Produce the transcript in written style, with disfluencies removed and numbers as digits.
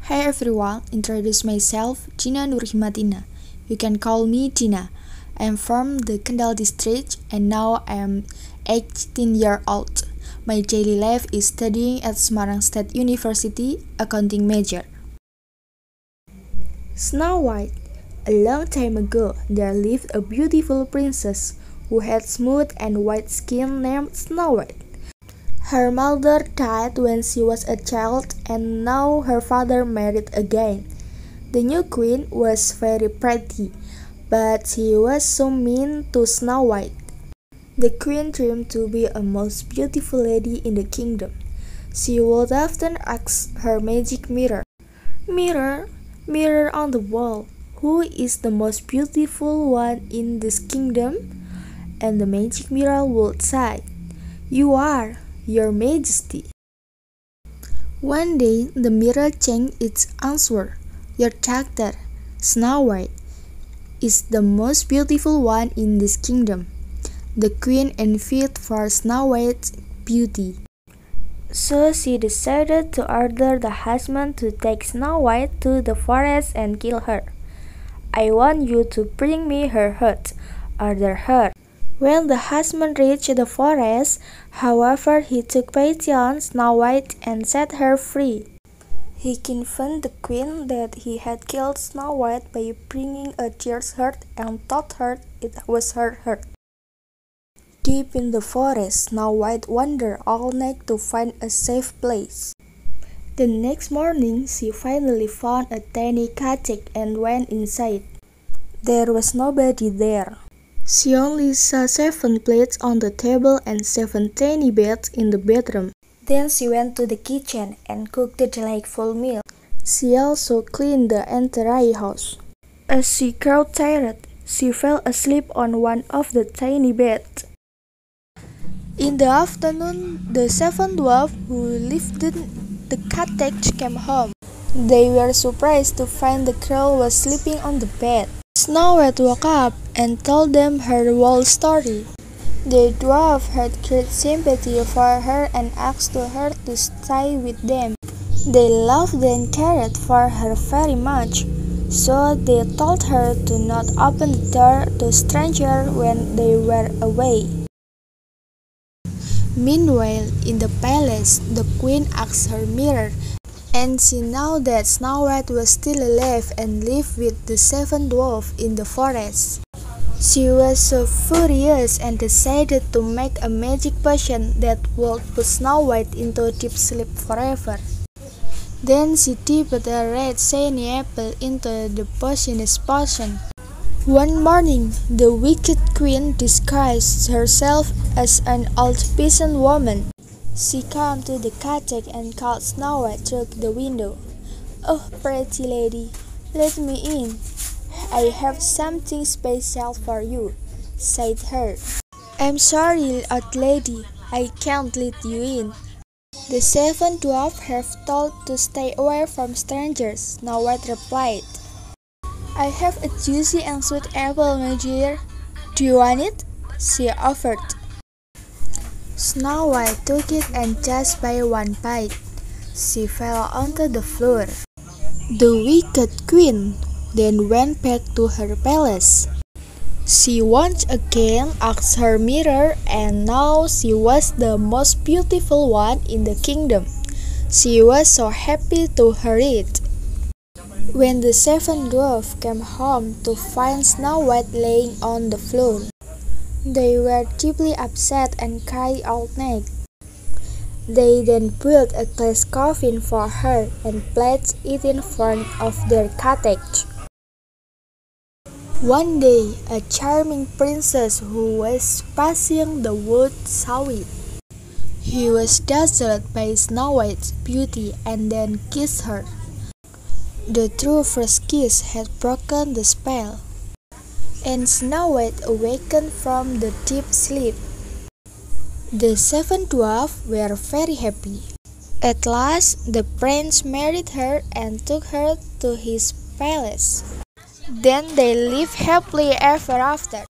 Hi everyone, introduce myself, Dina Himmatina. You can call me Dina. I am from the Kendal district and now I am 18 years old. My daily life is studying at Semarang State University, accounting major. Snow White. A long time ago, there lived a beautiful princess who had smooth and white skin named Snow White. Her mother died when she was a child and now her father married again. The new queen was very pretty, but she was so mean to Snow White. The queen dreamed to be a most beautiful lady in the kingdom. She would often ask her magic mirror, "Mirror, mirror on the wall, who is the most beautiful one in this kingdom?" And the magic mirror would say, "You are, Your Majesty." One day, the mirror changed its answer. "Your daughter, Snow White, is the most beautiful one in this kingdom." The queen envied for Snow White's beauty. So she decided to order the husband to take Snow White to the forest and kill her. "I want you to bring me her heart," ordered her. When the husband reached the forest, however, he took pity on Snow White and set her free. He convinced the queen that he had killed Snow White by bringing a deer's heart and told her it was her heart. Deep in the forest, Snow White wandered all night to find a safe place. The next morning, she finally found a tiny cottage and went inside. There was nobody there. She only saw 7 plates on the table and 7 tiny beds in the bedroom. Then she went to the kitchen and cooked a delightful meal. She also cleaned the entire house. As she grew tired, she fell asleep on one of the tiny beds. In the afternoon, the 7 dwarfs who lived in the cottage came home. They were surprised to find the girl was sleeping on the bed. Snow White woke up and told them her whole story. The dwarf had great sympathy for her and asked her to stay with them. They loved and cared for her very much, so they told her to not open the door to strangers when they were away. Meanwhile, in the palace, the queen asked her mirror, and she knew that Snow White was still alive and lived with the 7 dwarfs in the forest. She was so furious and decided to make a magic potion that would put Snow White into deep sleep forever. Then she dipped a red shiny apple into the poisonous potion. One morning, the wicked queen disguised herself as an old peasant woman. She came to the cottage and called Snow White through the window. "Oh, pretty lady, let me in. I have something special for you," said her. "I'm sorry, old lady, I can't let you in. The 7 dwarfs have told to stay away from strangers," Snow White replied. "I have a juicy and sweet apple, my dear. Do you want it?" she offered. Snow White took it and just by one bite, she fell onto the floor. The wicked queen then went back to her palace. She once again asked her mirror, and now she was the most beautiful one in the kingdom. She was so happy to hear it. When the 7 dwarfs came home to find Snow White laying on the floor, they were deeply upset and cried all night. They then built a glass coffin for her and placed it in front of their cottage. One day, a charming princess who was passing the wood saw it. He was dazzled by Snow White's beauty and then kissed her. The true first kiss had broken the spell, and Snow White awakened from the deep sleep. The 7 dwarfs were very happy. At last, the prince married her and took her to his palace. Then they lived happily ever after.